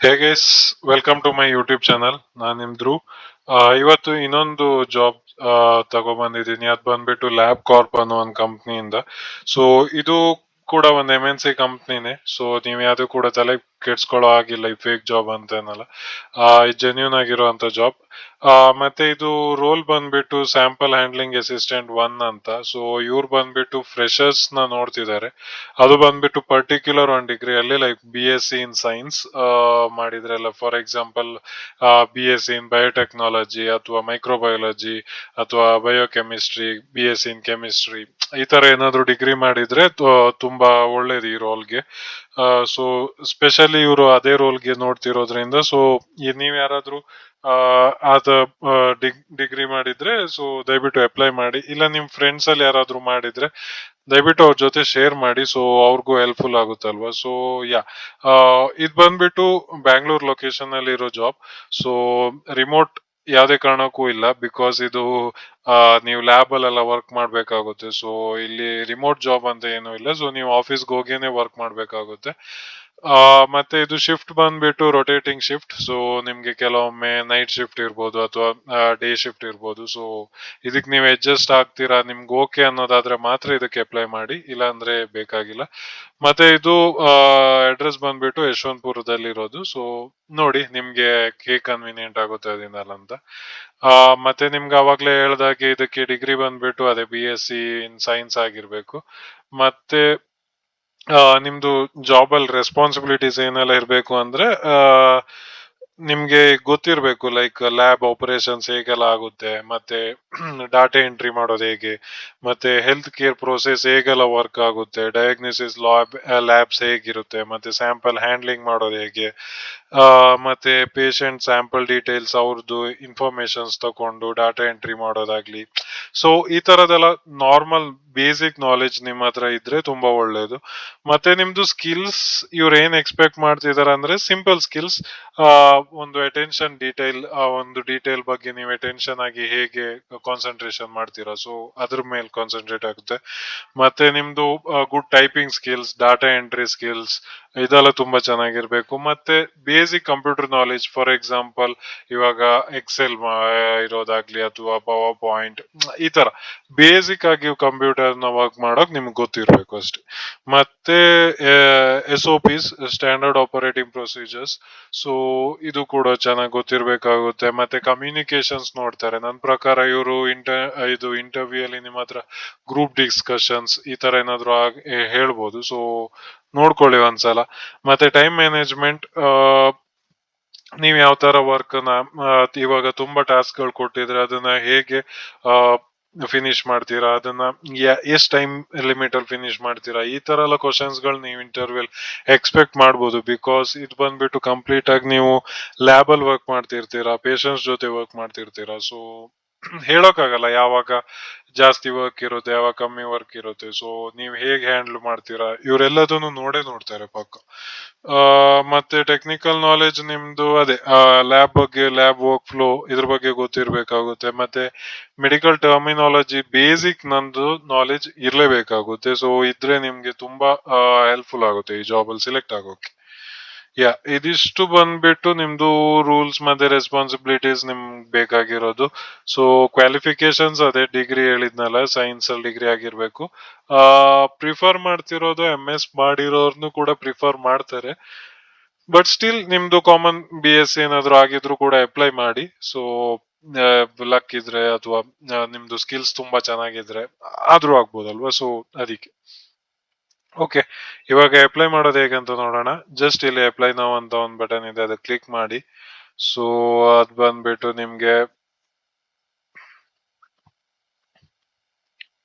Hey guys, welcome to my YouTube channel. ನಾನು ನಿಮ್ ಧ್ರುವ್. ಇವತ್ತು ಇನ್ನೊಂದು ಜಾಬ್ ತಗೊಬಂದಿದ್ದೀನಿ. ಅದು ಬಂದ್ಬಿಟ್ಟು ಲ್ಯಾಬ್ ಕಾರ್ಪ್ ಅನ್ನೋ ಒಂದು ಕಂಪ್ನಿಯಿಂದ. ಸೊ ಇದು ಕೂಡ ಒಂದು MNC ಕಂಪ್ನಿನೇ. ಸೊ ನೀವು ಯಾವ್ದು ಕೂಡ ತಲೆ ಕೆಡ್ಸ್ಕೊಳ್ಳೋ ಆಗಿಲ್ಲ, ಈ ಫೇಕ್ ಜಾಬ್ ಅಂತ ಏನಲ್ಲ. ಜೆನ್ಯೂನ್ ಆಗಿರುವಂತ ಜಾಬ್. ಮತ್ತೆ ಇದು ರೋಲ್ ಬಂದ್ಬಿಟ್ಟು ಸ್ಯಾಂಪಲ್ ಹ್ಯಾಂಡ್ಲಿಂಗ್ ಅಸಿಸ್ಟೆಂಟ್ 1 ಅಂತ. ಸೊ ಇವ್ರು ಬಂದ್ಬಿಟ್ಟು ಫ್ರೆಶರ್ಸ್ ನ ನೋಡ್ತಿದ್ದಾರೆ. ಅದು ಬಂದ್ಬಿಟ್ಟು ಪರ್ಟಿಕ್ಯುಲರ್ ಒಂದು ಡಿಗ್ರಿಯಲ್ಲಿ ಲೈಕ್ BSc ಇನ್ ಸೈನ್ಸ್ ಮಾಡಿದ್ರಲ್ಲ. For example BSc in biotechnology ಅಥವಾ ಮೈಕ್ರೋಬಯಾಲಜಿ ಅಥವಾ ಬಯೋಕೆಮಿಸ್ಟ್ರಿ, BSc ಇನ್ ಕೆಮಿಸ್ಟ್ರಿ, ಈ ತರ ಏನಾದ್ರು ಡಿಗ್ರಿ ಮಾಡಿದ್ರೆ ತುಂಬಾ ಒಳ್ಳೇದು ಈ ರೋಲ್ಗೆ. ಸೊ ಸ್ಪೆಷಲಿ ಇವರು ಅದೇ ರೋಲ್ಗೆ ನೋಡ್ತಿರೋದ್ರಿಂದ, ಸೊ ನೀವ್ ಯಾರಾದ್ರೂ ಅದ ಡಿಗ್ರಿ ಮಾಡಿದ್ರೆ ಸೊ ದಯವಿಟ್ಟು ಅಪ್ಲೈ ಮಾಡಿ. ಇಲ್ಲ ನಿಮ್ ಫ್ರೆಂಡ್ಸ್ ಅಲ್ಲಿ ಯಾರಾದ್ರೂ ಮಾಡಿದ್ರೆ ದಯವಿಟ್ಟು ಅವ್ರ ಜೊತೆ ಶೇರ್ ಮಾಡಿ, ಸೊ ಅವ್ರಿಗೂ ಹೆಲ್ಪ್ಫುಲ್ ಆಗುತ್ತಲ್ವಾ. ಸೊ ಯಾ, ಇದು ಬಂದ್ಬಿಟ್ಟು ಬ್ಯಾಂಗ್ಳೂರ್ ಲೊಕೇಶನ್ ಅಲ್ಲಿ ಇರೋ ಜಾಬ್. ಸೊ ರಿಮೋಟ್ ಯಾವ್ದೇ ಕಾರಣಕ್ಕೂ ಇಲ್ಲ, ಬಿಕಾಸ್ ಇದು ನೀವು ಲ್ಯಾಬ್ ಅಲ್ಲೆಲ್ಲ ವರ್ಕ್ ಮಾಡ್ಬೇಕಾಗುತ್ತೆ. ಸೊ ಇಲ್ಲಿ ರಿಮೋಟ್ ಜಾಬ್ ಅಂತ ಏನೂ ಇಲ್ಲ. ಸೊ ನೀವು ಆಫೀಸ್ಗೆ ಹೋಗೇನೆ ವರ್ಕ್ ಮಾಡ್ಬೇಕಾಗುತ್ತೆ. ಮತ್ತೆ ಇದು ಶಿಫ್ಟ್ ಬಂದ್ಬಿಟ್ಟು ರೊಟೇಟಿಂಗ್ ಶಿಫ್ಟ್. ಸೊ ನಿಮ್ಗೆ ಕೆಲವೊಮ್ಮೆ ನೈಟ್ ಶಿಫ್ಟ್ ಇರ್ಬೋದು ಅಥವಾ ಡೇ ಶಿಫ್ಟ್ ಇರ್ಬೋದು. ಸೊ ಇದಕ್ಕೆ ನೀವು ಅಡ್ಜಸ್ಟ್ ಆಗ್ತೀರಾ, ನಿಮ್ಗೆ ಓಕೆ ಅನ್ನೋದಾದ್ರೆ ಮಾತ್ರ ಇದಕ್ಕೆ ಅಪ್ಲೈ ಮಾಡಿ, ಇಲ್ಲ ಅಂದ್ರೆ ಬೇಕಾಗಿಲ್ಲ. ಮತ್ತೆ ಇದು ಅಡ್ರೆಸ್ ಬಂದ್ಬಿಟ್ಟು ಯಶವಂತಪುರದಲ್ಲಿ ಇರೋದು. ಸೊ ನೋಡಿ ನಿಮ್ಗೆ ಹೇಗ್ ಕನ್ವೀನಿಯಂಟ್ ಆಗುತ್ತೆ ಅದಿಂದಲ್ಲ ಅಂತ. ಮತ್ತೆ ನಿಮ್ಗೆ ಅವಾಗ್ಲೇ ಹೇಳ್ದಾಗೆ ಇದಕ್ಕೆ ಡಿಗ್ರಿ ಬಂದ್ಬಿಟ್ಟು ಅದೇ BSc ಇನ್ ಸೈನ್ಸ್ ಆಗಿರ್ಬೇಕು. ಮತ್ತೆ ನಿಮ್ದು ಜಾಬ್ ಅಲ್ಲಿ ರೆಸ್ಪಾನ್ಸಿಬಿಲಿಟೀಸ್ ಏನೆಲ್ಲ ಇರಬೇಕು ಅಂದ್ರೆ, ನಿಮ್ಗೆ ಗೊತ್ತಿರ್ಬೇಕು ಲೈಕ್ ಲ್ಯಾಬ್ ಆಪರೇಷನ್ಸ್ ಹೇಗೆಲ್ಲ ಆಗುತ್ತೆ, ಮತ್ತೆ ಡಾಟಾ ಎಂಟ್ರಿ ಮಾಡೋದು ಹೇಗೆ, ಮತ್ತೆ ಹೆಲ್ತ್ ಕೇರ್ ಪ್ರೋಸೆಸ್ ಹೇಗೆಲ್ಲ ವರ್ಕ್ ಆಗುತ್ತೆ, ಡಯಾಗ್ನೋಸಿಸ್ ಲ್ಯಾಬ್ಸ್ ಹೇಗಿರುತ್ತೆ, ಮತ್ತೆ ಸ್ಯಾಂಪಲ್ ಹ್ಯಾಂಡ್ಲಿಂಗ್ ಮಾಡೋದು ಹೇಗೆ, ಮತ್ತೆ ಪೇಷಂಟ್ ಸ್ಯಾಂಪಲ್ ಡೀಟೇಲ್ಸ್ ಅವ್ರದ್ದು ಇನ್ಫಾರ್ಮೇಶನ್ಸ್ ತಕೊಂಡು ಡಾಟಾ ಎಂಟ್ರಿ ಮಾಡೋದಾಗ್ಲಿ. ಸೊ ಈ ತರದೆಲ್ಲ ನಾರ್ಮಲ್ ಬೇಸಿಕ್ ನಾಲೆಜ್ ನಿಮ್ಮ ಹತ್ರ ಇದ್ರೆ ತುಂಬಾ ಒಳ್ಳೇದು. ಮತ್ತೆ ನಿಮ್ದು ಸ್ಕಿಲ್ಸ್ ಇವ್ರು ಏನ್ ಎಕ್ಸ್ಪೆಕ್ಟ್ ಮಾಡ್ತಿದಾರೆ ಅಂದ್ರೆ ಸಿಂಪಲ್ ಸ್ಕಿಲ್ಸ್. ಒಂದು ಅಟೆನ್ಷನ್ ಡೀಟೇಲ್, ಒಂದು ಡೀಟೇಲ್ ಬಗ್ಗೆ ನೀವು ಅಟೆನ್ಷನ್ ಆಗಿ ಹೇಗೆ ಕಾನ್ಸಂಟ್ರೇಷನ್ ಮಾಡ್ತೀರಾ, ಸೊ ಅದ್ರ ಮೇಲೆ ಕಾನ್ಸಂಟ್ರೇಟ್ ಆಗುತ್ತೆ. ಮತ್ತೆ ನಿಮ್ದು good typing skills, data entry skills, ಇದೆಲ್ಲ ತುಂಬಾ ಚೆನ್ನಾಗಿರ್ಬೇಕು. ಮತ್ತೆ basic computer knowledge, for example ಇವಾಗ ಎಕ್ಸೆಲ್ ಇರೋದಾಗ್ಲಿ ಅಥವಾ ಪವರ್ ಪಾಯಿಂಟ್, ಈ ತರ ಬೇಸಿಕ್ ಆಗಿ ಕಂಪ್ಯೂಟರ್ ನ ವರ್ಕ್ ಮಾಡೋಕ್ ನಿಮ್ಗೆ ಗೊತ್ತಿರ್ಬೇಕು ಅಷ್ಟೇ. ಮತ್ತೆ SOPs, standard operating procedures. So ಇದು ಕೂಡ ಚೆನ್ನಾಗಿ ಗೊತ್ತಿರ್ಬೇಕಾಗುತ್ತೆ. ಮತ್ತೆ ಕಮ್ಯುನಿಕೇಶನ್ಸ್ ನೋಡ್ತಾರೆ. ನನ್ನ ಪ್ರಕಾರ ಇವರು ಇದು ಇಂಟರ್ವ್ಯೂ ಅಲ್ಲಿ ನಿಮ್ಮ ಹತ್ರ ಗ್ರೂಪ್ ಡಿಸ್ಕಷನ್ಸ್ ಈ ತರ ಏನಾದ್ರು ಹೇಳ್ಬೋದು. ಸೊ ನೋಡ್ಕೊಳ್ಳಿ ಒಂದ್ಸಲ. ಮತ್ತೆ ಟೈಮ್ ಮ್ಯಾನೇಜ್ಮೆಂಟ್, ನೀವ್ ಯಾವ ತರ ವರ್ಕ್ ನ ಇವಾಗ ತುಂಬಾ ಟಾಸ್ಕ್ ಗಳು ಕೊಟ್ಟಿದ್ರೆ ಅದನ್ನ ಹೇಗೆ ಫಿನಿಶ್ ಮಾಡ್ತೀರಾ, ಅದನ್ನ ಎಷ್ಟ್ ಟೈಮ್ ಲಿಮಿಟ್ ಅಲ್ಲಿ ಫಿನಿಶ್ ಮಾಡ್ತೀರಾ, ಈ ತರ ಎಲ್ಲ ಕ್ವಶನ್ಸ್ ಗಳು ನೀವು ಇಂಟರ್ವ್ಯೂ ಎಕ್ಸ್ಪೆಕ್ಟ್ ಮಾಡ್ಬೋದು. ಬಿಕಾಸ್ ಇದು ಬಂದ್ಬಿಟ್ಟು ಕಂಪ್ಲೀಟ್ ಆಗಿ ನೀವು ಲ್ಯಾಬ್ ಅಲ್ಲಿ ವರ್ಕ್ ಮಾಡ್ತಿರ್ತೀರಾ, ಪೇಷಂಟ್ಸ್ ಜೊತೆ ವರ್ಕ್ ಮಾಡ್ತಿರ್ತೀರಾ. ಸೊ ಹೇಳೋಕ್ಕಾಗಲ್ಲ ಯಾವಾಗ ಜಾಸ್ತಿ ವರ್ಕ್ ಇರುತ್ತೆ, ಯಾವಾಗ ಕಮ್ಮಿ ವರ್ಕ್ ಇರುತ್ತೆ. ಸೊ ನೀವ್ ಹೇಗ್ ಹ್ಯಾಂಡಲ್ ಮಾಡ್ತೀರಾ ಇವರೆಲ್ಲದನ್ನು ನೋಡ್ತಾರೆ ಪಕ್ಕ. ಮತ್ತೆ ಟೆಕ್ನಿಕಲ್ ನಾಲೆಜ್ ನಿಮ್ದು ಅದೇ ಲ್ಯಾಬ್ ಬಗ್ಗೆ, ಲ್ಯಾಬ್ ವರ್ಕ್ ಫ್ಲೋ ಇದ್ರ ಬಗ್ಗೆ ಗೊತ್ತಿರ್ಬೇಕಾಗುತ್ತೆ. ಮತ್ತೆ ಮೆಡಿಕಲ್ ಟರ್ಮಿನಾಲಜಿ ಬೇಸಿಕ್ ನಂದು ನಾಲೆಜ್ ಇರ್ಲೇಬೇಕಾಗುತ್ತೆ. ಸೊ ಇದ್ರೆ ನಿಮ್ಗೆ ತುಂಬಾ ಹೆಲ್ಪ್ಫುಲ್ ಆಗುತ್ತೆ ಈ ಜಾಬ್ ಅಲ್ಲಿ ಸೆಲೆಕ್ಟ್ ಆಗೋಕೆ. ಇದಿಷ್ಟು ಬಂದ್ಬಿಟ್ಟು ನಿಮ್ದು ರೂಲ್ಸ್ ಮತ್ತೆ ರೆಸ್ಪಾನ್ಸಿಬಿಲಿಟೀಸ್ ನಿಮ್ಗೆ ಬೇಕಾಗಿರೋದು. ಸೊ ಕ್ವಾಲಿಫಿಕೇಶನ್ಸ್ ಅದೇ ಡಿಗ್ರಿ ಹೇಳಿದ್ನಲ್ಲ, ಸೈನ್ಸ್ ಅಲ್ಲಿ ಡಿಗ್ರಿ ಆಗಿರ್ಬೇಕು. ಪ್ರಿಫರ್ ಮಾಡ್ತಿರೋದು MS ಮಾಡಿರೋರ್ನು ಕೂಡ ಪ್ರಿಫರ್ ಮಾಡ್ತಾರೆ. ಬಟ್ ಸ್ಟಿಲ್ ನಿಮ್ದು ಕಾಮನ್ BSc ಏನಾದ್ರು ಆಗಿದ್ರು ಕೂಡ ಅಪ್ಲೈ ಮಾಡಿ. ಸೊ ಲಕ್ ಇದ್ರೆ ಅಥವಾ ನಿಮ್ದು ಸ್ಕಿಲ್ಸ್ ತುಂಬಾ ಚೆನ್ನಾಗಿದ್ರೆ ಆದ್ರೂ ಆಗ್ಬೋದಲ್ವಾ. ಸೊ ಅದಕ್ಕೆ ಓಕೆ, ಇವಾಗ ಅಪ್ಲೈ ಮಾಡೋದು ಹೇಗಂತ ನೋಡೋಣ. ಜಸ್ಟ್ ಇಲ್ಲಿ ಅಪ್ಲೈ ನಾವು ಅಂತ ಒಂದು ಬಟನ್ ಇದೆ, ಅದಕ್ಕೆ ಕ್ಲಿಕ್ ಮಾಡಿ. ಸೊ ಅದ್ ಬಂದ್ಬಿಟ್ಟು ನಿಮ್ಗೆ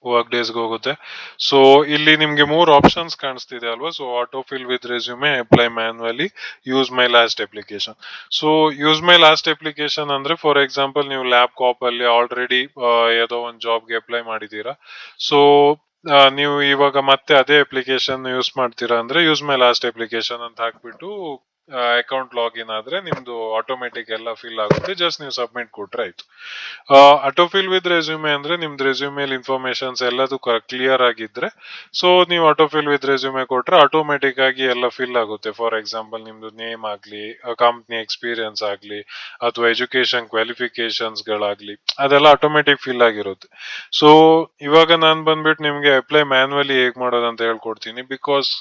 ವರ್ಕ್ ಡೇಸ್ಗೆ ಹೋಗುತ್ತೆ. ಸೊ ಇಲ್ಲಿ ನಿಮ್ಗೆ 3 ಆಪ್ಷನ್ಸ್ ಕಾಣಿಸ್ತಿದೆ ಅಲ್ವಾ. So auto fill with resume, apply manually, use my last application. So use my last application ಅಂದ್ರೆ ಫಾರ್ ಎಕ್ಸಾಂಪಲ್ ನೀವು ಲ್ಯಾಬ್ ಕಾಪ್ ಅಲ್ಲಿ ಆಲ್ರೆಡಿ ಯಾವುದೋ ಒಂದು ಜಾಬ್ಗೆ ಅಪ್ಲೈ ಮಾಡಿದೀರಾ. ಸೊ ನೀವು ಇವಾಗ ಮತ್ತೆ ಅದೇ ಅಪ್ಲಿಕೇಶನ್ ಯೂಸ್ ಮಾಡ್ತೀರಾ ಅಂದ್ರೆ ಯೂಸ್ ಮೈ ಲಾಸ್ಟ್ ಅಪ್ಲಿಕೇಶನ್ ಅಂತ ಹಾಕ್ಬಿಟ್ಟು ಅಕೌಂಟ್ ಲಾಗಿನ್ ಆದ್ರೆ ನಿಮ್ದು ಆಟೋಮೆಟಿಕ್ ಎಲ್ಲ ಫಿಲ್ ಆಗುತ್ತೆ, ಜಸ್ಟ್ ನೀವು ಸಬ್ಮಿಟ್ ಕೊಟ್ರೆ ಆಯ್ತು. ಆಟೋ ಫಿಲ್ ವಿತ್ ರೆಸ್ಯೂಮೆ ಅಂದ್ರೆ ನಿಮ್ದು ರೆಸ್ಯೂಮೇಲ್ ಇನ್ಫಾರ್ಮೇಶನ್ಸ್ ಎಲ್ಲದೂ ಕ್ಲಿಯರ್ ಆಗಿದ್ರೆ, ಸೊ ನೀವು ಆಟೋ ಫಿಲ್ ವಿತ್ ರೆಸ್ಯೂಮೆ ಕೊಟ್ರೆ ಆಟೋಮೆಟಿಕ್ ಆಗಿ ಎಲ್ಲ ಫಿಲ್ ಆಗುತ್ತೆ. ಫಾರ್ ಎಕ್ಸಾಂಪಲ್ ನಿಮ್ದು ನೇಮ್ ಆಗ್ಲಿ, ಕಂಪ್ನಿ ಎಕ್ಸ್ಪೀರಿಯನ್ಸ್ ಆಗ್ಲಿ, ಅಥವಾ ಎಜುಕೇಶನ್ ಕ್ವಾಲಿಫಿಕೇಶನ್ಸ್ ಗಳಾಗ್ಲಿ, ಅದೆಲ್ಲ ಆಟೋಮೆಟಿಕ್ ಫಿಲ್ ಆಗಿರುತ್ತೆ. ಸೊ ಇವಾಗ ನಾನು ಬಂದ್ಬಿಟ್ಟು ನಿಮ್ಗೆ ಅಪ್ಲೈ ಮ್ಯಾನ್ಯುವಲಿ ಹೇಗ್ ಮಾಡೋದಂತ ಹೇಳ್ಕೊಡ್ತೀನಿ. ಬಿಕಾಸ್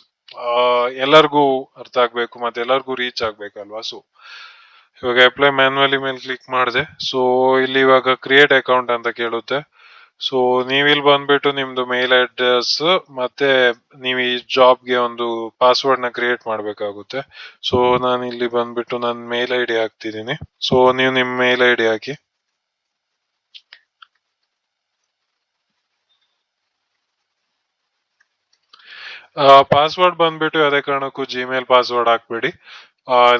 ಎಲ್ಲರಿಗೂ ಅರ್ಥ ಆಗ್ಬೇಕು ಮತ್ತೆ ಎಲ್ಲರಿಗೂ ರೀಚ್ ಆಗ್ಬೇಕಲ್ವಾ. ಸೊ ಇವಾಗ ಅಪ್ಲೈ ಮ್ಯಾನ್ಯುವಲಿ ಮೇಲೆ ಕ್ಲಿಕ್ ಮಾಡಿದೆ. ಸೊ ಇಲ್ಲಿ ಇವಾಗ ಕ್ರಿಯೇಟ್ ಅಕೌಂಟ್ ಅಂತ ಕೇಳುತ್ತೆ. ಸೊ ನೀವು ಇಲ್ಲಿ ಬಂದ್ಬಿಟ್ಟು ನಿಮ್ದು ಮೇಲ್ ಅಡ್ರೆಸ್ ಮತ್ತೆ ನೀವು ಈ ಜಾಬ್ಗೆ ಒಂದು ಪಾಸ್ವರ್ಡ್ ನ ಕ್ರಿಯೇಟ್ ಮಾಡ್ಬೇಕಾಗುತ್ತೆ. ಸೊ ನಾನು ಇಲ್ಲಿ ಬಂದ್ಬಿಟ್ಟು ನನ್ನ ಮೇಲ್ ಐ ಡಿ ಹಾಕ್ತಿದ್ದೀನಿ. ಸೊ ನೀವು ನಿಮ್ ಮೇಲ್ ಐ ಡಿ ಹಾಕಿ. ಪಾಸ್ವರ್ಡ್ ಬಂದ್ಬಿಟ್ಟು ಯಾವುದೇ ಕಾರಣಕ್ಕೂ ಜಿಮೇಲ್ ಪಾಸ್ವರ್ಡ್ ಹಾಕ್ಬೇಡಿ.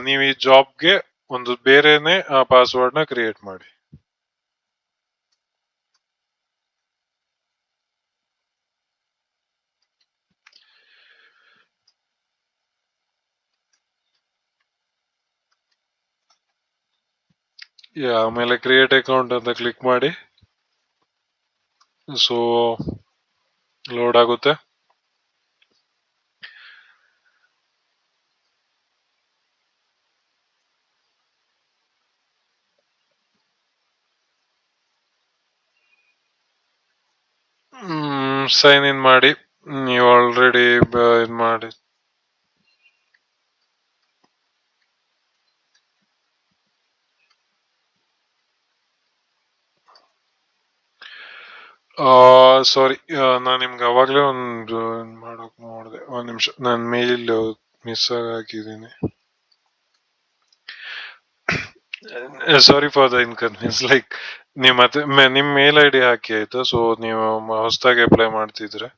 ನೀವು ಈ ಜಾಬ್ಗೆ ಒಂದು ಬೇರೆನೆ ಪಾಸ್ವರ್ಡ್ ನ ಕ್ರಿಯೇಟ್ ಮಾಡಿ. ಆಮೇಲೆ ಕ್ರಿಯೇಟ್ ಅಕೌಂಟ್ ಅಂತ ಕ್ಲಿಕ್ ಮಾಡಿ. ಸೊ ಲೋಡ್ ಆಗುತ್ತೆ. ಸೈನ್ ಇನ್ ಮಾಡಿ. ನೀವು ಆಲ್ರೆಡಿ ಇದ್ ಮಾಡಿ. ಸಾರಿ, ನಾನು ನಿಮ್ಗೆ ಅವಾಗ್ಲೇ ಒಂದು ಮಾಡೋಕ್ ನೋಡಿದೆ. ಒಂದ್ ನಿಮಿಷ, ನಾನು ಮೇಲ್ ಮಿಸ್ ಆಗಿದ್ದೀನಿ. Sorry for the inconvenience. Like ನೀವು ಮತ್ತೆ ನಿಮ್ ಮೇಲ್ ಐ ಡಿ ಹಾಕಿ ಆಯ್ತಾ. ಸೊ ನೀವು ಹೊಸದಾಗಿ ಅಪ್ಲೈ ಮಾಡ್ತಿದ್ರೆ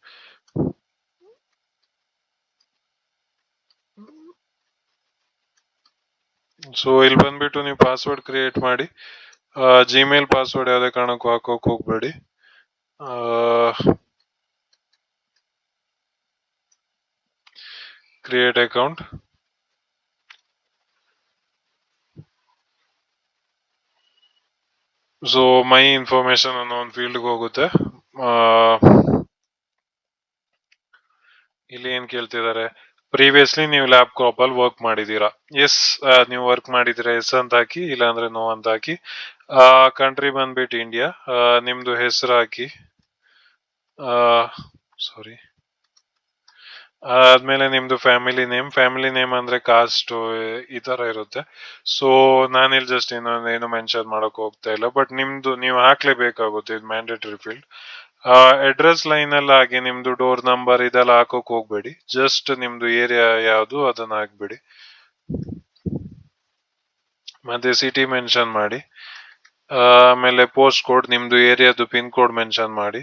ಸೊ ಇಲ್ಲಿ ಬಂದ್ಬಿಟ್ಟು ನೀವು ಪಾಸ್ವರ್ಡ್ ಕ್ರಿಯೇಟ್ ಮಾಡಿ. ಜಿಮೇಲ್ ಪಾಸ್ವರ್ಡ್ ಯಾವುದೇ ಕಾರಣಕ್ಕೂ ಹಾಕೋಕ್ ಹೋಗ್ಬೇಡಿ. Create account. So my information ಅನ್ನೋ ಒಂದು ಫೀಲ್ಡ್ಗೆ ಹೋಗುತ್ತೆ. ಇಲ್ಲಿ ಏನ್ ಕೇಳ್ತಿದ್ದಾರೆ, ಪ್ರೀವಿಯಸ್ಲಿ ನೀವು ಲ್ಯಾಬ್ ಕ್ರಾಪ್ ಅಲ್ಲಿ ವರ್ಕ್ ಮಾಡಿದೀರಾ? ಎಸ್, ನೀವು ವರ್ಕ್ ಮಾಡಿದ್ರೆ ಎಸ್ ಅಂತ ಹಾಕಿ, ಇಲ್ಲಾಂದ್ರೆ ನೋ ಅಂತ ಹಾಕಿ. ಕಂಟ್ರಿ ಬಂದ್ಬಿಟ್ಟು ಇಂಡಿಯಾ. ನಿಮ್ದು ಹೆಸರು ಹಾಕಿ. ಸಾರಿ, ಆದ್ಮೇಲೆ ನಿಮ್ದು ಫ್ಯಾಮಿಲಿ ನೇಮ್ ಅಂದ್ರೆ ಕಾಸ್ಟ್ ಈ ತರ ಇರುತ್ತೆ. ಸೊ ನಾನಿಲ್ಲಿ ಜಸ್ಟ್ ಏನು ಮೆನ್ಷನ್ ಮಾಡಕ್ ಹೋಗ್ತಾ ಇಲ್ಲ, ಬಟ್ ನಿಮ್ದು ನೀವು ಹಾಕ್ಲೇಬೇಕಾಗುತ್ತೆ, ಇದು ಮ್ಯಾಂಡೇಟರಿ ಫೀಲ್ಡ್. ಅಡ್ರೆಸ್ ಲೈನ್ ಅಲ್ಲಿ ಹಾಗೆ ನಿಮ್ದು ಡೋರ್ ನಂಬರ್ ಇದೆಲ್ಲ ಹಾಕೋಕ್ ಹೋಗ್ಬೇಡಿ, ಜಸ್ಟ್ ನಿಮ್ದು ಏರಿಯಾ ಯಾವುದು ಅದನ್ನ ಹಾಕ್ಬಿಡಿ. ಮತ್ತೆ ಸಿಟಿ ಮೆನ್ಷನ್ ಮಾಡಿ. ಆಮೇಲೆ ಪೋಸ್ಟ್ ಕೋಡ್, ನಿಮ್ದು ಏರಿಯಾದು ಪಿನ್ ಕೋಡ್ ಮೆನ್ಷನ್ ಮಾಡಿ.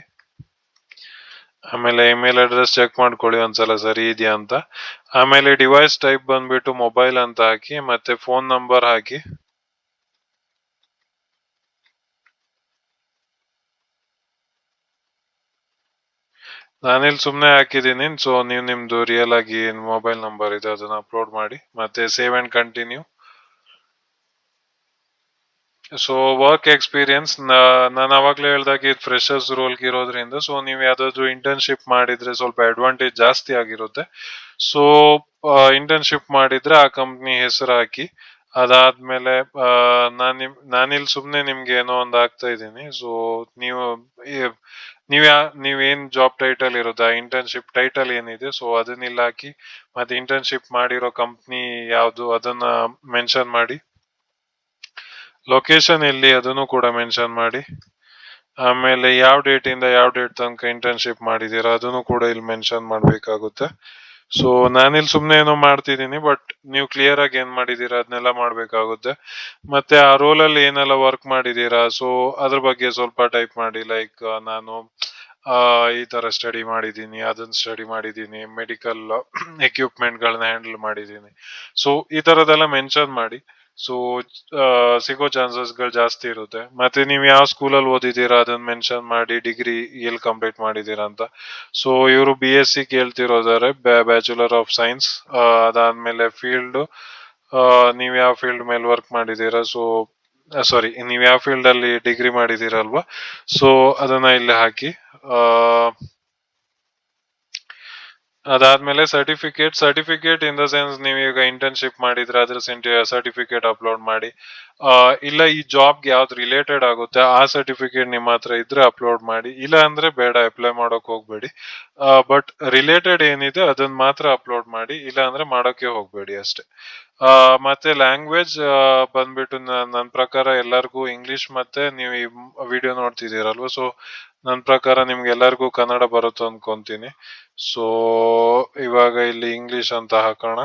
ಆಮೇಲೆ ಇಮೇಲ್ ಅಡ್ರೆಸ್ ಚೆಕ್ ಮಾಡ್ಕೊಳ್ಳಿ ಒಂದ್ಸಲ ಸರಿ ಇದೆಯಾ ಅಂತ. ಆಮೇಲೆ ಡಿವೈಸ್ ಟೈಪ್ ಬಂದ್ಬಿಟ್ಟು ಮೊಬೈಲ್ ಅಂತ ಹಾಕಿ, ಮತ್ತೆ ಫೋನ್ ನಂಬರ್ ಹಾಕಿ. ನಾನಿಲ್ಲಿ ಸುಮ್ನೆ ಹಾಕಿದೀನಿ. ಸೊ ನೀವು ನಿಮ್ದು ರಿಯಲ್ ಆಗಿ ಮೊಬೈಲ್ ನಂಬರ್ ಇದೆ ಅದನ್ನ ಅಪ್ಲೋಡ್ ಮಾಡಿ, ಮತ್ತೆ save and continue. So work experience, ನಾನು ಅವಾಗ್ಲೇ ಹೇಳ್ದಾಗೆ ಇದು ಫ್ರೆಶರ್ಸ್ ರೋಲ್ಗೆ ಇರೋದ್ರಿಂದ, ಸೊ ನೀವು ಯಾವ್ದಾದ್ರು ಇಂಟರ್ನ್ಶಿಪ್ ಮಾಡಿದ್ರೆ ಸ್ವಲ್ಪ ಅಡ್ವಾಂಟೇಜ್ ಜಾಸ್ತಿ ಆಗಿರುತ್ತೆ. ಸೊ ಇಂಟರ್ನ್ಶಿಪ್ ಮಾಡಿದ್ರೆ ಆ ಕಂಪ್ನಿ ಹೆಸರು ಹಾಕಿ. ಅದಾದ್ಮೇಲೆ ನಾನಿಲ್ಲಿ ಸುಮ್ನೆ ನಿಮ್ಗೆ ಏನೋ ಒಂದು ಹಾಕ್ತಾ ಇದ್ದೀನಿ. ಸೊ ನೀವು ನೀವೇನ್ ಜಾಬ್ ಟೈಟಲ್ ಇರುತ್ತೆ, ಆ ಇಂಟರ್ನ್ಶಿಪ್ ಟೈಟಲ್ ಏನಿದೆ, ಸೊ ಅದನ್ನ ಇಲ್ಲಿ ಹಾಕಿ. ಮತ್ತೆ ಇಂಟರ್ನ್ಶಿಪ್ ಮಾಡಿರೋ ಕಂಪ್ನಿ ಯಾವ್ದು ಅದನ್ನ ಮೆನ್ಷನ್ ಮಾಡಿ. ಲೊಕೇಶನ್ ಎಲ್ಲಿ ಅದನ್ನು ಕೂಡ ಮೆನ್ಷನ್ ಮಾಡಿ. ಆಮೇಲೆ ಯಾವ ಡೇಟ್ ಇಂದ ಯಾವ ಡೇಟ್ ತನಕ ಇಂಟರ್ನ್ಶಿಪ್ ಮಾಡಿದೀರಾ ಅದನ್ನು ಕೂಡ ಇಲ್ಲಿ ಮೆನ್ಷನ್ ಮಾಡ್ಬೇಕಾಗುತ್ತೆ. ಸೊ ನಾನಿಲ್ಲಿ ಸುಮ್ನೆ ಏನೋ ಮಾಡ್ತಿದ್ದೀನಿ, ಬಟ್ ನೀವು ಕ್ಲಿಯರ್ ಆಗಿ ಏನ್ ಮಾಡಿದೀರಾ ಅದನ್ನೆಲ್ಲ ಮಾಡ್ಬೇಕಾಗುತ್ತೆ. ಮತ್ತೆ ಆ ರೋಲ್ ಅಲ್ಲಿ ಏನೆಲ್ಲ ವರ್ಕ್ ಮಾಡಿದೀರಾ, ಸೊ ಅದ್ರ ಬಗ್ಗೆ ಸ್ವಲ್ಪ ಟೈಪ್ ಮಾಡಿ. ಲೈಕ್ ನಾನು ಈ ತರ ಸ್ಟಡಿ ಮಾಡಿದ್ದೀನಿ, ಅದನ್ನ ಸ್ಟಡಿ ಮಾಡಿದ್ದೀನಿ, ಮೆಡಿಕಲ್ ಎಕ್ವಿಪ್ಮೆಂಟ್ ಗಳನ್ನ ಹ್ಯಾಂಡಲ್ ಮಾಡಿದ್ದೀನಿ. ಸೊ ಈ ತರದೆಲ್ಲ ಮೆನ್ಷನ್ ಮಾಡಿ. ಸೊ ಸಿಗೋ ಚಾನ್ಸಸ್ ಗಳು ಜಾಸ್ತಿ ಇರುತ್ತೆ. ಮತ್ತೆ ನೀವು ಯಾವ ಸ್ಕೂಲಲ್ಲಿ ಓದಿದ್ದೀರಾ ಅದನ್ನ ಮೆನ್ಷನ್ ಮಾಡಿ, ಡಿಗ್ರಿ ಎಲ್ಲಿ ಕಂಪ್ಲೀಟ್ ಮಾಡಿದೀರಾ ಅಂತ. ಸೊ ಇವರು BSc ಕೇಳ್ತಿರೋದಾರೆ, ಬ್ಯಾಚುಲರ್ ಆಫ್ ಸೈನ್ಸ್. ಅದಾದ್ಮೇಲೆ ಫೀಲ್ಡ್ ನೀವು ಯಾವ ಫೀಲ್ಡ್ ಮೇಲೆ ವರ್ಕ್ ಮಾಡಿದ್ದೀರಾ, ಸೊ ಸಾರಿ ನೀವು ಯಾವ ಫೀಲ್ಡ್ ಅಲ್ಲಿ ಡಿಗ್ರಿ ಮಾಡಿದ್ದೀರಲ್ವಾ, ಸೊ ಅದನ್ನ ಇಲ್ಲಿ ಹಾಕಿ. ಆ, ಅದಾದ್ಮೇಲೆ ಸರ್ಟಿಫಿಕೇಟ್ ಇನ್ ದ ಸೆನ್ಸ್ ನೀವು ಈಗ ಇಂಟರ್ನ್ಶಿಪ್ ಮಾಡಿದ್ರೆ ಅದ್ರ ಸರ್ಟಿಫಿಕೇಟ್ ಅಪ್ಲೋಡ್ ಮಾಡಿ. ಇಲ್ಲ ಈ ಜಾಬ್ಗೆ ಯಾವ್ದು ರಿಲೇಟೆಡ್ ಆಗುತ್ತೆ ಆ ಸರ್ಟಿಫಿಕೇಟ್ ನಿಮ್ಮ ಹತ್ರ ಇದ್ರೆ ಅಪ್ಲೋಡ್ ಮಾಡಿ, ಇಲ್ಲ ಅಂದ್ರೆ ಬೇಡ, ಅಪ್ಲೈ ಮಾಡೋಕ್ ಹೋಗ್ಬೇಡಿ. ಬಟ್ ರಿಲೇಟೆಡ್ ಏನಿದೆ ಅದನ್ನ ಮಾತ್ರ ಅಪ್ಲೋಡ್ ಮಾಡಿ, ಇಲ್ಲ ಅಂದ್ರೆ ಮಾಡೋಕೆ ಹೋಗ್ಬೇಡಿ ಅಷ್ಟೇ. ಮತ್ತೆ ಲ್ಯಾಂಗ್ವೇಜ್ ಬಂದ್ಬಿಟ್ಟು ನನ್ನ ಪ್ರಕಾರ ಎಲ್ಲರಿಗೂ ಇಂಗ್ಲಿಷ್, ಮತ್ತೆ ನೀವು ಈ ವಿಡಿಯೋ ನೋಡ್ತಿದ್ದೀರಲ್ವ, ಸೊ ನನ್ನ ಪ್ರಕಾರ ನಿಮ್ಗೆ ಎಲ್ಲರಿಗೂ ಕನ್ನಡ ಬರುತ್ತೆ ಅನ್ಕೊಂತೀನಿ. ಸೊ ಇವಾಗ ಇಲ್ಲಿ ಇಂಗ್ಲಿಷ್ ಅಂತ ಹಾಕೋಣ.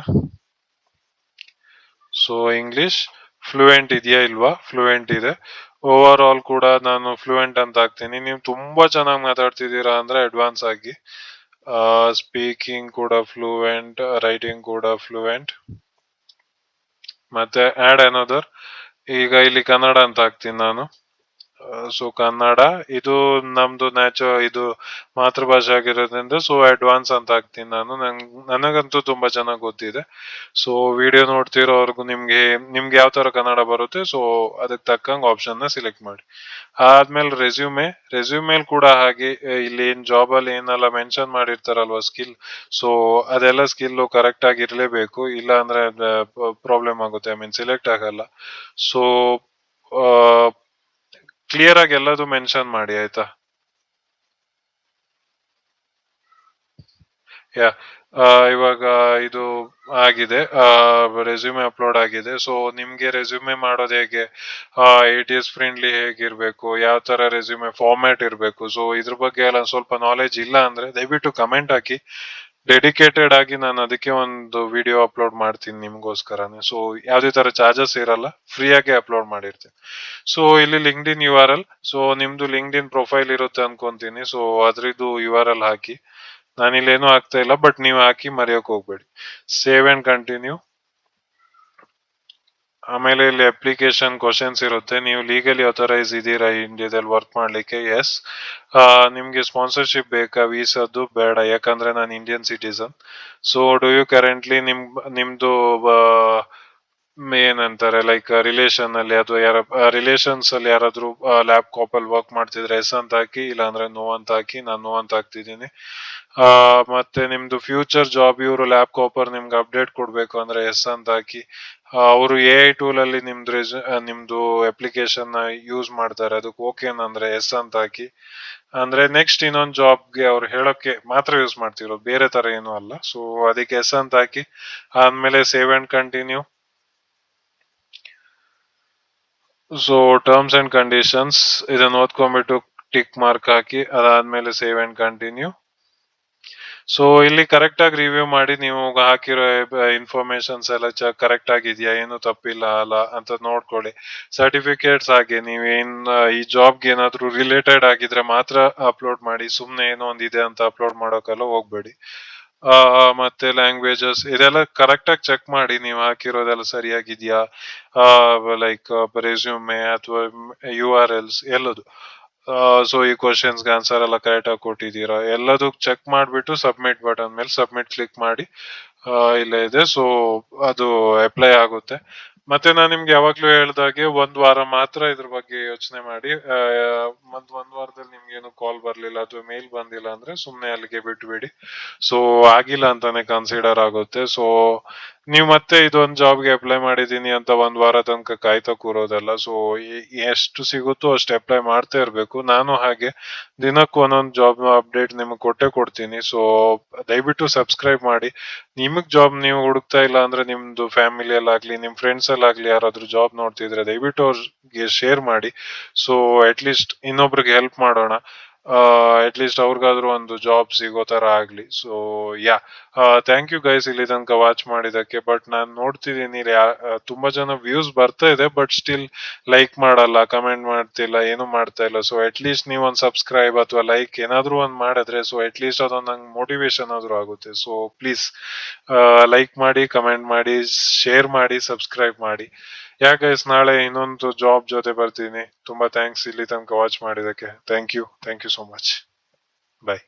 ಸೊ ಇಂಗ್ಲಿಷ್ ಫ್ಲೂಯೆಂಟ್ ಇದೆಯಾ ಇಲ್ವಾ? ಫ್ಲೂಯೆಂಟ್ ಇದೆ. ಓವರ್ ಆಲ್ ಕೂಡ ನಾನು ಫ್ಲೂಯೆಂಟ್ ಅಂತ ಹಾಕ್ತೀನಿ. ನೀವು ತುಂಬಾ ಚೆನ್ನಾಗಿ ಮಾತಾಡ್ತಿದ್ದೀರಾ ಅಂದ್ರೆ ಅಡ್ವಾನ್ಸ್ ಆಗಿ. ಸ್ಪೀಕಿಂಗ್ ಕೂಡ ಫ್ಲೂಯೆಂಟ್, ರೈಟಿಂಗ್ ಕೂಡ ಫ್ಲೂಯೆಂಟ್. ಮತ್ತೆ ಆಡ್ ಅನದರ್, ಈಗ ಇಲ್ಲಿ ಕನ್ನಡ ಅಂತ ಹಾಕ್ತೀನಿ ನಾನು. ಸೊ ಕನ್ನಡ ಇದು ನಮ್ದು ಇದು ಮಾತೃಭಾಷೆ ಆಗಿರೋದ್ರಿಂದ ಸೊ ಅಡ್ವಾನ್ಸ್ ಅಂತ ಹಾಕ್ತೀನಿ ನಾನು. ನನಗಂತೂ ತುಂಬಾ ಚೆನ್ನಾಗಿ ಗೊತ್ತಿದೆ. ಸೊ ವಿಡಿಯೋ ನೋಡ್ತಿರೋರ್ಗು ನಿಮ್ಗೆ ಯಾವ ತರ ಕನ್ನಡ ಬರುತ್ತೆ, ಸೊ ಅದಕ್ಕೆ ತಕ್ಕಂಗೆ ಆಪ್ಷನ್ ನ ಸಿಲೆಕ್ಟ್ ಮಾಡಿ. ಆದ್ಮೇಲೆ ರೆಸ್ಯೂಮೇಲ್ ಕೂಡ ಹಾಗೆ ಇಲ್ಲಿ ಏನ್ ಜಾಬ್ ಅಲ್ಲಿ ಏನೆಲ್ಲ ಮೆನ್ಷನ್ ಮಾಡಿರ್ತಾರಲ್ವಾ ಸ್ಕಿಲ್, ಸೊ ಅದೆಲ್ಲ ಸ್ಕಿಲ್ ಕರೆಕ್ಟ್ ಆಗಿ ಇರ್ಲೇಬೇಕು, ಇಲ್ಲ ಅಂದ್ರೆ ಪ್ರಾಬ್ಲಮ್ ಆಗುತ್ತೆ, ಐ ಮೀನ್ ಸೆಲೆಕ್ಟ್ ಆಗಲ್ಲ. ಸೊ ಕ್ಲಿಯರ್ ಆಗಿ ಎಲ್ಲದು ಮೆನ್ಷನ್ ಮಾಡಿ, ಆಯ್ತಾ? ಯಾ ಇವಾಗ ಇದು ಆಗಿದೆ, ರೆಸ್ಯೂಮೆ ಅಪ್ಲೋಡ್ ಆಗಿದೆ. ಸೊ ನಿಮ್ಗೆ ರೆಸ್ಯೂಮೆ ಮಾಡೋದು ಹೇಗೆ, ATS ಫ್ರೆಂಡ್ಲಿ ಹೇಗಿರ್ಬೇಕು, ಯಾವ ತರ ರೆಸ್ಯೂಮೆ ಫಾರ್ಮ್ಯಾಟ್ ಇರಬೇಕು, ಸೊ ಇದ್ರ ಬಗ್ಗೆ ಎಲ್ಲ ಸ್ವಲ್ಪ ನಾಲೆಜ್ ಇಲ್ಲ ಅಂದ್ರೆ ದಯವಿಟ್ಟು ಕಮೆಂಟ್ ಹಾಕಿ. ಡೆಡಿಕೇಟೆಡ್ ಆಗಿ ನಾನು ಅದಕ್ಕೆ ಒಂದು ವಿಡಿಯೋ ಅಪ್ಲೋಡ್ ಮಾಡ್ತೀನಿ ನಿಮ್ಗೋಸ್ಕರನೇ. ಸೊ ಯಾವ್ದೇ ತರ ಚಾರ್ಜಸ್ ಇರಲ್ಲ, ಫ್ರೀ ಆಗಿ ಅಪ್ಲೋಡ್ ಮಾಡಿರ್ತೀನಿ. ಸೊ ಇಲ್ಲಿ ಲಿಂಕ್ಡ್ಇನ್ URL, ಸೊ ನಿಮ್ದು ಲಿಂಕ್ಡ್ಇನ್ ಪ್ರೊಫೈಲ್ ಇರುತ್ತೆ ಅನ್ಕೊಂತೀನಿ, ಸೊ ಅದ್ರದ್ದು URL ಹಾಕಿ. ನಾನಿಲ್ಲಿ ಏನೂ ಆಗ್ತಾ ಇಲ್ಲ, ಬಟ್ ನೀವು ಹಾಕಿ ಮರೆಯೋಕ್ ಹೋಗ್ಬೇಡಿ. Save and continue. ಆಮೇಲೆ ಇಲ್ಲಿ ಅಪ್ಲಿಕೇಶನ್ ಕ್ವಶನ್ಸ್ ಇರುತ್ತೆ. ನೀವು ಲೀಗಲಿ ಅಥರೈಸ್ ಇದ್ದೀರಾ ಇಂಡಿಯಾದಲ್ಲಿ ವರ್ಕ್ ಮಾಡ್ಲಿಕ್ಕೆ? ಎಸ್. ನಿಮ್ಗೆ ಸ್ಪಾನ್ಸರ್ಶಿಪ್ ಬೇಕಾ? ವೀಸಾದ್ದು ಬೇಡ, ಯಾಕಂದ್ರೆ ನಾನು Indian citizen. So do you currently ನಿಮ್ದು ಏನಂತಾರೆ ಲೈಕ್ ರಿಲೇಷನ್ ಅಲ್ಲಿ ಅಥವಾ ರಿಲೇಷನ್ಸ್ ಅಲ್ಲಿ ಯಾರಾದ್ರೂ ಲ್ಯಾಬ್ ಕಾಪ್ ಅಲ್ಲಿ ವರ್ಕ್ ಮಾಡ್ತಿದ್ರೆ ಎಸ್ ಅಂತ ಹಾಕಿ, ಇಲ್ಲ ಅಂದ್ರೆ ನೋ ಅಂತ ಹಾಕಿ. ನಾನು ನೋ ಅಂತ ಹಾಕ್ತಿದ್ದೀನಿ. ಮತ್ತೆ ನಿಮ್ದು ಫ್ಯೂಚರ್ ಜಾಬ್ ಇವರು ಲ್ಯಾಬ್ ಕಾಪರ್ ನಿಮ್ಗೆ ಅಪ್ಡೇಟ್ ಕೊಡ್ಬೇಕು ಅಂದ್ರೆ ಎಸ್ ಅಂತ ಹಾಕಿ. ಅವರು AI ಟೂಲ್ ಅಲ್ಲಿ ನಿಮ್ದು ಅಪ್ಲಿಕೇಶನ್ ಯೂಸ್ ಮಾಡ್ತಾರೆ, ಅದಕ್ಕೆ ಓಕೆ ಅಂದ್ರೆ ಎಸ್ ಅಂತ ಹಾಕಿ. ಅಂದ್ರೆ ನೆಕ್ಸ್ಟ್ ಇನ್ನೊಂದು ಜಾಬ್ಗೆ ಅವ್ರು ಹೇಳೋಕೆ ಮಾತ್ರ ಯೂಸ್ ಮಾಡ್ತಿರೋದು, ಬೇರೆ ತರ ಏನು ಅಲ್ಲ. ಸೊ ಅದಕ್ಕೆ ಎಸ್ ಅಂತ ಹಾಕಿ. ಆದ್ಮೇಲೆ save and continue. So terms and conditions ಇದನ್ನ ಓದ್ಕೊಂಡ್ಬಿಟ್ಟು ಟಿಕ್ ಮಾರ್ಕ್ ಹಾಕಿ. ಅದಾದ್ಮೇಲೆ ಸೇವ್ ಅಂಡ್ ಕಂಟಿನ್ಯೂ. ಸೊ ಇಲ್ಲಿ ಕರೆಕ್ಟ್ ಆಗಿ ರಿವ್ಯೂ ಮಾಡಿ, ನೀವು ಹಾಕಿರೋ ಇನ್ಫಾರ್ಮೇಶನ್ಸ್ ಎಲ್ಲ ಕರೆಕ್ಟ್ ಆಗಿದೆಯಾ, ಏನು ತಪ್ಪಿಲ್ಲ ಅಲ್ಲ ಅಂತ ನೋಡ್ಕೊಳ್ಳಿ. ಸರ್ಟಿಫಿಕೇಟ್ಸ್ ಹಾಗೆ ನೀವೇನ್ ಈ ಜಾಬ್ಗೆ ಏನಾದ್ರು ರಿಲೇಟೆಡ್ ಆಗಿದ್ರೆ ಮಾತ್ರ ಅಪ್ಲೋಡ್ ಮಾಡಿ, ಸುಮ್ನೆ ಏನೋ ಒಂದಿದೆ ಅಂತ ಅಪ್ಲೋಡ್ ಮಾಡೋಕೆಲ್ಲ ಹೋಗ್ಬೇಡಿ. ಮತ್ತೆ ಲ್ಯಾಂಗ್ವೇಜಸ್ ಇದೆಲ್ಲ ಕರೆಕ್ಟ್ ಆಗಿ ಚೆಕ್ ಮಾಡಿ, ನೀವು ಹಾಕಿರೋದೆಲ್ಲ ಸರಿಯಾಗಿದ್ಯಾ, ಲೈಕ್ ರೆಸ್ಯೂಮೆ ಅಥವಾ URLs ಎಲ್ಲದು. ಸೊ ಈ ಕ್ವಶನ್ಸ್ಗೆ ಆನ್ಸರ್ ಎಲ್ಲ ಕರೆಕ್ಟ್ ಆಗಿ ಕೊಟ್ಟಿದ್ದೀರಾ, ಎಲ್ಲದೂ ಚೆಕ್ ಮಾಡಿಬಿಟ್ಟು ಸಬ್ಮಿಟ್ ಬಟನ್ ಮೇಲೆ ಸಬ್ಮಿಟ್ ಕ್ಲಿಕ್ ಮಾಡಿ. ಇಲ್ಲೇ ಇದೆ, ಸೊ ಅದು ಅಪ್ಲೈ ಆಗುತ್ತೆ. ಮತ್ತೆ ನಾನು ನಿಮ್ಗೆ ಯಾವಾಗ್ಲೂ ಹೇಳ್ದಾಗೆ ಒಂದ್ ವಾರ ಮಾತ್ರ ಇದ್ರ ಬಗ್ಗೆ ಯೋಚನೆ ಮಾಡಿ. ಒಂದ್ ವಾರದಲ್ಲಿ ನಿಮ್ಗೆ ಏನು ಕಾಲ್ ಬರ್ಲಿಲ್ಲ ಅಥವಾ ಮೇಲ್ ಬಂದಿಲ್ಲ ಅಂದ್ರೆ ಸುಮ್ನೆ ಅಲ್ಲಿಗೆ ಬಿಟ್ಬಿಡಿ. ಸೊ ಆಗಿಲ್ಲ ಅಂತಾನೆ ಕನ್ಸಿಡರ್ ಆಗುತ್ತೆ. ಸೊ ನೀವು ಮತ್ತೆ ಇದೊಂದ್ ಜಾಬ್ಗೆ ಅಪ್ಲೈ ಮಾಡಿದೀನಿ ಅಂತ ಒಂದ್ ವಾರ ತನಕ ಕಾಯ್ತಾ ಕೂರೋದಲ್ಲ. ಸೊ ಎಷ್ಟು ಸಿಗುತ್ತೋ ಅಷ್ಟು ಅಪ್ಲೈ ಮಾಡ್ತಾ ಇರ್ಬೇಕು. ನಾನು ಹಾಗೆ ದಿನಕ್ಕೂ ಒಂದೊಂದು ಜಾಬ್ ಅಪ್ಡೇಟ್ ನಿಮಗೆ ಕೊಟ್ಟೆ ಕೊಡ್ತೀನಿ. ಸೊ ದಯವಿಟ್ಟು ಸಬ್ಸ್ಕ್ರೈಬ್ ಮಾಡಿ. ನಿಮಗ್ ಜಾಬ್ ನೀವು ಹುಡುಕ್ತಾ ಇಲ್ಲ ಅಂದ್ರೆ ನಿಮ್ದು ಫ್ಯಾಮಿಲಿಯಲ್ಲಾಗ್ಲಿ ನಿಮ್ ಫ್ರೆಂಡ್ಸ್ ಅಲ್ಲಾಗ್ಲಿ ಯಾರಾದ್ರೂ ಜಾಬ್ ನೋಡ್ತಿದ್ರೆ ದಯವಿಟ್ಟು ಅವ್ರಿಗೆ ಶೇರ್ ಮಾಡಿ. ಸೊ ಅಟ್ ಲೀಸ್ಟ್ ಇನ್ನೊಬ್ರಿಗೆ ಹೆಲ್ಪ್ ಮಾಡೋಣ. ಅಟ್ ಲೀಸ್ಟ್ ಅವ್ರಿಗಾದ್ರೂ ಒಂದು ಜಾಬ್ ಸಿಗೋ ತರ ಆಗ್ಲಿ. So yeah, thank you guys ಇಲ್ಲಿ ತನಕ ವಾಚ್ ಮಾಡಿದಕ್ಕೆ. ಬಟ್ ನಾನು ನೋಡ್ತಿದ್ದೀನಿ ತುಂಬಾ ಜನ ವ್ಯೂಸ್ ಬರ್ತಾ ಇದೆ, ಬಟ್ ಸ್ಟಿಲ್ ಲೈಕ್ ಮಾಡಲ್ಲ, ಕಮೆಂಟ್ ಮಾಡ್ತಿಲ್ಲ, ಏನು ಮಾಡ್ತಾ ಇಲ್ಲ. ಸೊ ಅಟ್ ಲೀಸ್ಟ್ ನೀವು ಒಂದು ಸಬ್ಸ್ಕ್ರೈಬ್ ಅಥವಾ ಲೈಕ್ ಏನಾದ್ರೂ ಒಂದು ಮಾಡಿದ್ರೆ ಸೊ ಅಟ್ ಲೀಸ್ಟ್ ಅದೊಂದು ನಂಗೆ ಮೋಟಿವೇಶನ್ ಆದ್ರೂ ಆಗುತ್ತೆ. ಸೊ ಪ್ಲೀಸ್ ಲೈಕ್ ಮಾಡಿ, ಕಮೆಂಟ್ ಮಾಡಿ, ಶೇರ್ ಮಾಡಿ, ಸಬ್ಸ್ಕ್ರೈಬ್ ಮಾಡಿ. ಯಾಕೆ ನಾಳೆ ಇನ್ನೊಂದು ಜಾಬ್ ಜೊತೆ ಬರ್ತೀನಿ. ತುಂಬಾ ಥ್ಯಾಂಕ್ಸ್ ಇಲ್ಲಿ ತನಕ ವಾಚ್ ಮಾಡಿದಕ್ಕೆ. Thank you so much. Bye.